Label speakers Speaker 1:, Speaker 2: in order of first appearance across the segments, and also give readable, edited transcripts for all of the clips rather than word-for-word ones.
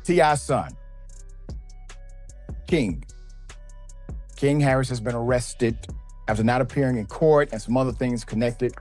Speaker 1: T.I.'s son, King Harris, has been arrested after not appearing in court and some other things connected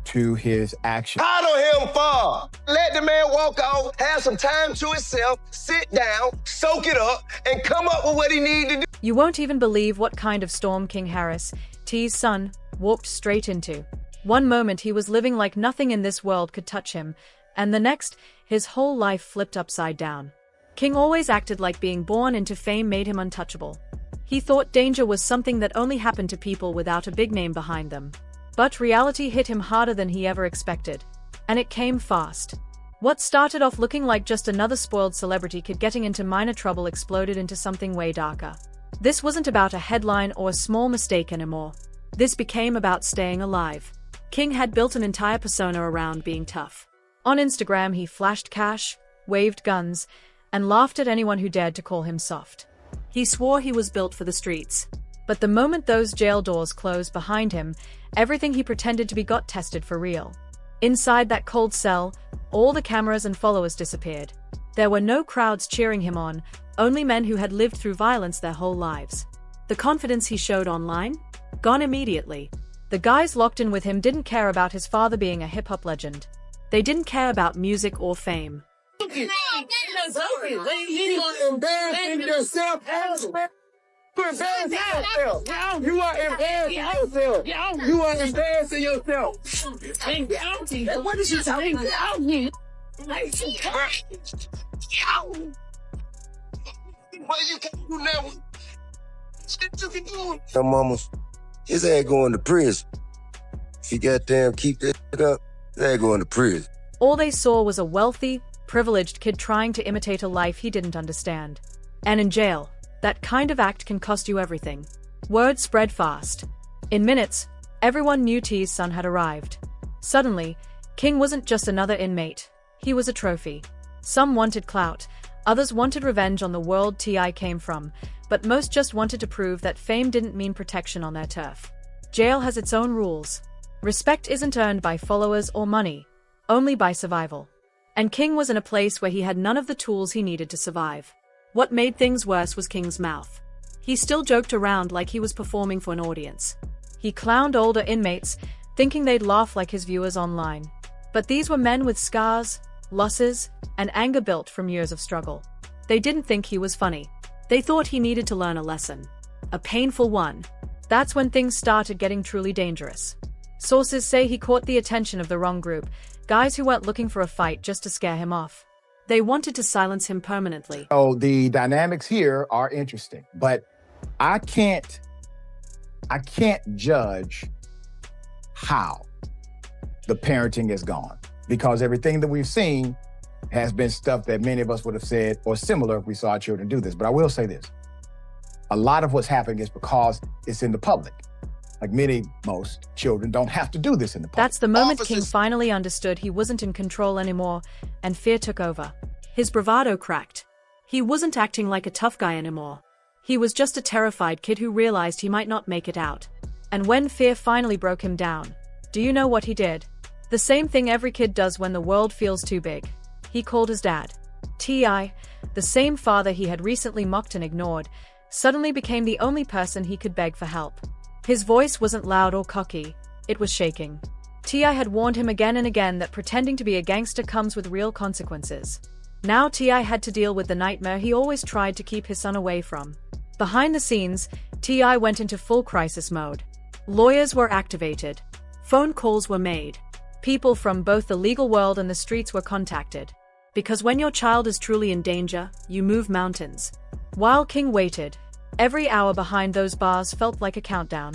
Speaker 1: to his actions.
Speaker 2: Coddle him for. Let the man walk off, have some time to himself, sit down, soak it up, and come up with what he needs to do.
Speaker 3: You won't even believe what kind of storm King Harris, T's son, walked straight into. One moment he was living like nothing in this world could touch him, and the next, his whole life flipped upside down. King always acted like being born into fame made him untouchable. He thought danger was something that only happened to people without a big name behind them. But reality hit him harder than he ever expected. And it came fast. What started off looking like just another spoiled celebrity kid getting into minor trouble exploded into something way darker. This wasn't about a headline or a small mistake anymore. This became about staying alive. King had built an entire persona around being tough. On Instagram he flashed cash, waved guns, and laughed at anyone who dared to call him soft. He swore he was built for the streets. But the moment those jail doors closed behind him, everything he pretended to be got tested for real. Inside that cold cell, all the cameras and followers disappeared. There were no crowds cheering him on, only men who had lived through violence their whole lives. The confidence he showed online? Gone immediately. The guys locked in with him didn't care about his father being a hip-hop legend. They didn't care about music or fame.
Speaker 2: You are embarrassing yourself. You are embarrassing yourself. You are embarrassing yourself. What is you telling me? Why you can't do that? You can do it.
Speaker 4: Mamas, his ass going to prison. If he goddamn keep that up, his ass going to prison.
Speaker 3: All they saw was a wealthy, privileged kid trying to imitate a life he didn't understand. And in jail, that kind of act can cost you everything. Word spread fast. In minutes, everyone knew T's son had arrived. Suddenly, King wasn't just another inmate. He was a trophy. Some wanted clout, others wanted revenge on the world T.I. came from, but most just wanted to prove that fame didn't mean protection on their turf. Jail has its own rules. Respect isn't earned by followers or money, only by survival. And King was in a place where he had none of the tools he needed to survive. What made things worse was King's mouth. He still joked around like he was performing for an audience. He clowned older inmates, thinking they'd laugh like his viewers online. But these were men with scars, losses, and anger built from years of struggle. They didn't think he was funny. They thought he needed to learn a lesson. A painful one. That's when things started getting truly dangerous. Sources say he caught the attention of the wrong group, guys who weren't looking for a fight just to scare him off. They wanted to silence him permanently.
Speaker 1: Oh, the dynamics here are interesting, but I can't judge how the parenting has gone, because everything that we've seen has been stuff that many of us would have said or similar if we saw our children do this. But I will say this. A lot of what's happening is because it's in the public. Like most children don't have to do this in the public.
Speaker 3: That's the moment King finally understood he wasn't in control anymore, and fear took over. His bravado cracked. He wasn't acting like a tough guy anymore. He was just a terrified kid who realized he might not make it out. And when fear finally broke him down, do you know what he did? The same thing every kid does when the world feels too big. He called his dad. T.I., the same father he had recently mocked and ignored, suddenly became the only person he could beg for help. His voice wasn't loud or cocky, it was shaking. T.I. had warned him again and again that pretending to be a gangster comes with real consequences. Now T.I. had to deal with the nightmare he always tried to keep his son away from. Behind the scenes, T.I. went into full crisis mode. Lawyers were activated. Phone calls were made. People from both the legal world and the streets were contacted. Because when your child is truly in danger, you move mountains. While King waited, every hour behind those bars felt like a countdown.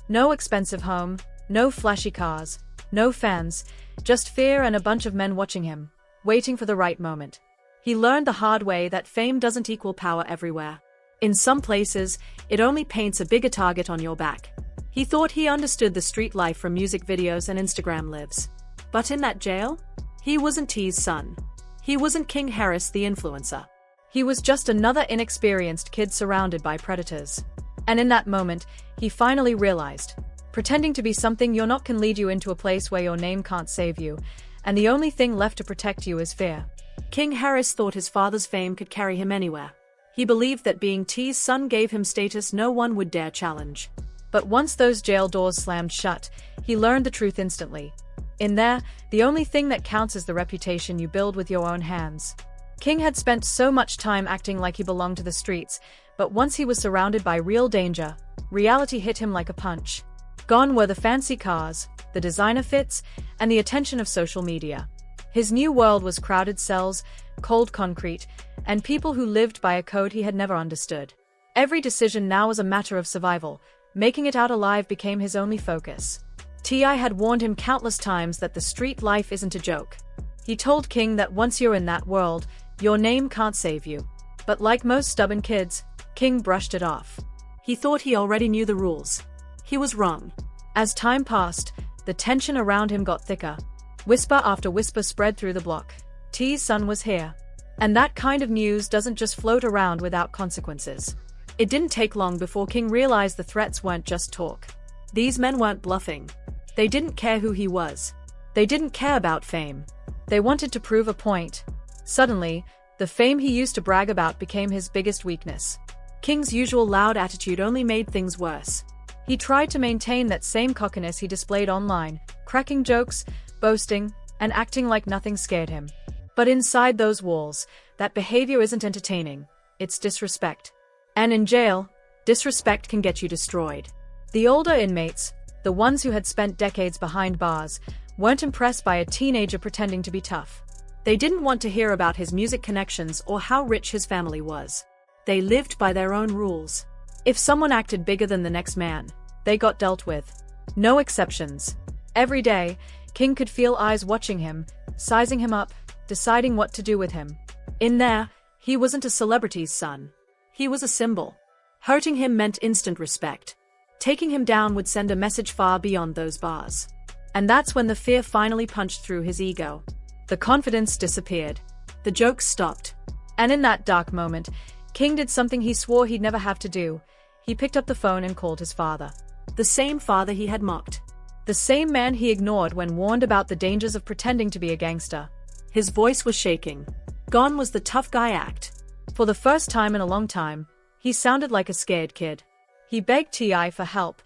Speaker 3: No expensive home, no flashy cars, no fans, just fear and a bunch of men watching him, waiting for the right moment. He learned the hard way that fame doesn't equal power everywhere. In some places, it only paints a bigger target on your back. He thought he understood the street life from music videos and Instagram lives. But in that jail, he wasn't T's son. He wasn't King Harris the influencer. He was just another inexperienced kid surrounded by predators. And in that moment, he finally realized, pretending to be something you're not can lead you into a place where your name can't save you, and the only thing left to protect you is fear. King Harris thought his father's fame could carry him anywhere. He believed that being T's son gave him status no one would dare challenge. But once those jail doors slammed shut, he learned the truth instantly. In there, the only thing that counts is the reputation you build with your own hands. King had spent so much time acting like he belonged to the streets, but once he was surrounded by real danger, reality hit him like a punch. Gone were the fancy cars, the designer fits, and the attention of social media. His new world was crowded cells, cold concrete, and people who lived by a code he had never understood. Every decision now was a matter of survival. Making it out alive became his only focus. T.I. had warned him countless times that the street life isn't a joke. He told King that once you're in that world, your name can't save you. But like most stubborn kids, King brushed it off. He thought he already knew the rules. He was wrong. As time passed, the tension around him got thicker. Whisper after whisper spread through the block. T's son was here. And that kind of news doesn't just float around without consequences. It didn't take long before King realized the threats weren't just talk. These men weren't bluffing. They didn't care who he was. They didn't care about fame. They wanted to prove a point. Suddenly, the fame he used to brag about became his biggest weakness. King's usual loud attitude only made things worse. He tried to maintain that same cockiness he displayed online, cracking jokes, boasting, and acting like nothing scared him. But inside those walls, that behavior isn't entertaining. It's disrespect. And in jail, disrespect can get you destroyed. The older inmates, the ones who had spent decades behind bars, weren't impressed by a teenager pretending to be tough. They didn't want to hear about his music connections or how rich his family was. They lived by their own rules. If someone acted bigger than the next man, they got dealt with. No exceptions. Every day, King could feel eyes watching him, sizing him up, deciding what to do with him. In there, he wasn't a celebrity's son. He was a symbol. Hurting him meant instant respect. Taking him down would send a message far beyond those bars. And that's when the fear finally punched through his ego. The confidence disappeared. The jokes stopped. And in that dark moment, King did something he swore he'd never have to do. He picked up the phone and called his father. The same father he had mocked. The same man he ignored when warned about the dangers of pretending to be a gangster. His voice was shaking. Gone was the tough guy act. For the first time in a long time, he sounded like a scared kid. He begged T.I. for help,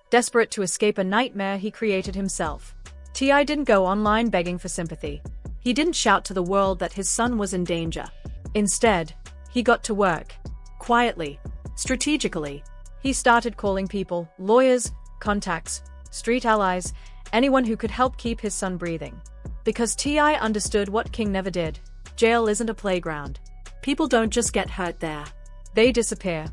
Speaker 3: desperate to escape a nightmare he created himself. T.I. didn't go online begging for sympathy. He didn't shout to the world that his son was in danger. Instead, he got to work. Quietly. Strategically. He started calling people, lawyers, contacts, street allies, anyone who could help keep his son breathing. Because T.I. understood what King never did. Jail isn't a playground. People don't just get hurt there. They disappear.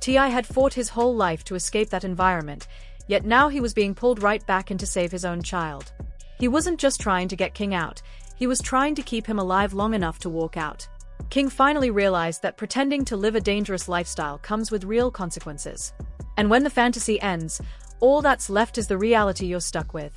Speaker 3: T.I. had fought his whole life to escape that environment, yet now he was being pulled right back in to save his own child. He wasn't just trying to get King out, he was trying to keep him alive long enough to walk out. King finally realized that pretending to live a dangerous lifestyle comes with real consequences. And when the fantasy ends, all that's left is the reality you're stuck with.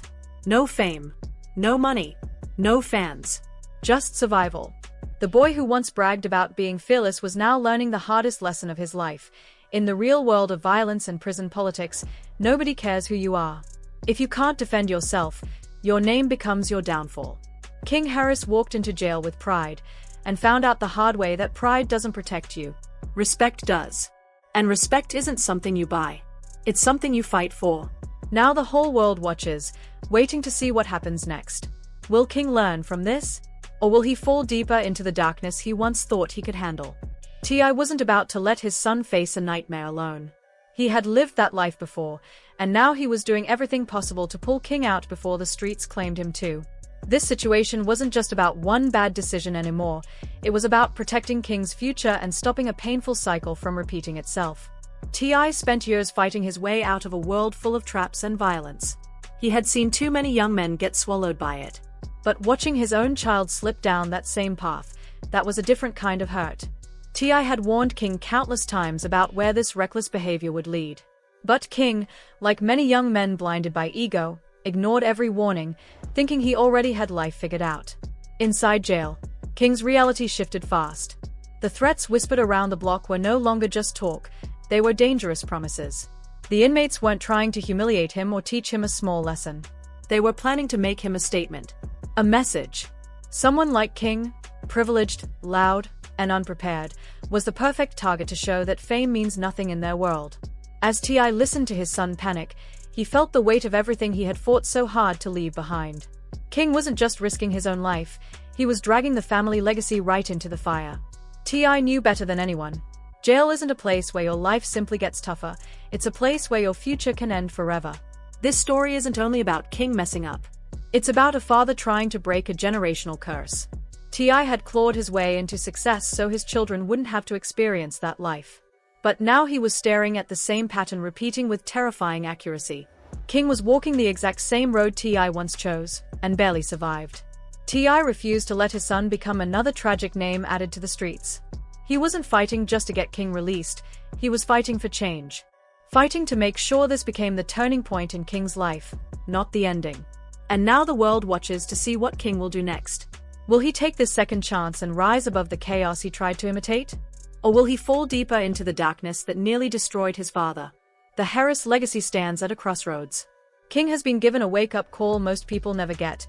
Speaker 3: No fame. No money. No fans. Just survival. The boy who once bragged about being fearless was now learning the hardest lesson of his life. In the real world of violence and prison politics, nobody cares who you are. If you can't defend yourself, your name becomes your downfall. King Harris walked into jail with pride, and found out the hard way that pride doesn't protect you. Respect does. And respect isn't something you buy. It's something you fight for. Now the whole world watches, waiting to see what happens next. Will King learn from this? Or will he fall deeper into the darkness he once thought he could handle? T.I. wasn't about to let his son face a nightmare alone. He had lived that life before, and now he was doing everything possible to pull King out before the streets claimed him too. This situation wasn't just about one bad decision anymore, it was about protecting King's future and stopping a painful cycle from repeating itself. T.I. spent years fighting his way out of a world full of traps and violence. He had seen too many young men get swallowed by it. But watching his own child slip down that same path, that was a different kind of hurt. T.I. had warned King countless times about where this reckless behavior would lead. But King, like many young men blinded by ego, ignored every warning, thinking he already had life figured out. Inside jail, King's reality shifted fast. The threats whispered around the block were no longer just talk, they were dangerous promises. The inmates weren't trying to humiliate him or teach him a small lesson. They were planning to make him a statement. A message. Someone like King, privileged, loud, and unprepared, was the perfect target to show that fame means nothing in their world. As T.I. listened to his son panic, he felt the weight of everything he had fought so hard to leave behind. King wasn't just risking his own life, he was dragging the family legacy right into the fire. T.I. knew better than anyone. Jail isn't a place where your life simply gets tougher, it's a place where your future can end forever. This story isn't only about King messing up. It's about a father trying to break a generational curse. T.I. had clawed his way into success so his children wouldn't have to experience that life. But now he was staring at the same pattern repeating with terrifying accuracy. King was walking the exact same road T.I. once chose, and barely survived. T.I. refused to let his son become another tragic name added to the streets. He wasn't fighting just to get King released, he was fighting for change. Fighting to make sure this became the turning point in King's life, not the ending. And now the world watches to see what King will do next. Will he take this second chance and rise above the chaos he tried to imitate? Or will he fall deeper into the darkness that nearly destroyed his father? The Harris legacy stands at a crossroads. King has been given a wake-up call most people never get.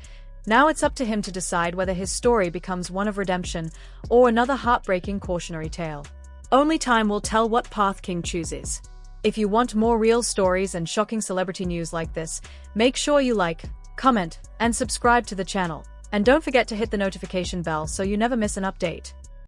Speaker 3: Now it's up to him to decide whether his story becomes one of redemption or another heartbreaking cautionary tale. Only time will tell what path King chooses. If you want more real stories and shocking celebrity news like this, make sure you like, comment, and subscribe to the channel. And don't forget to hit the notification bell so you never miss an update.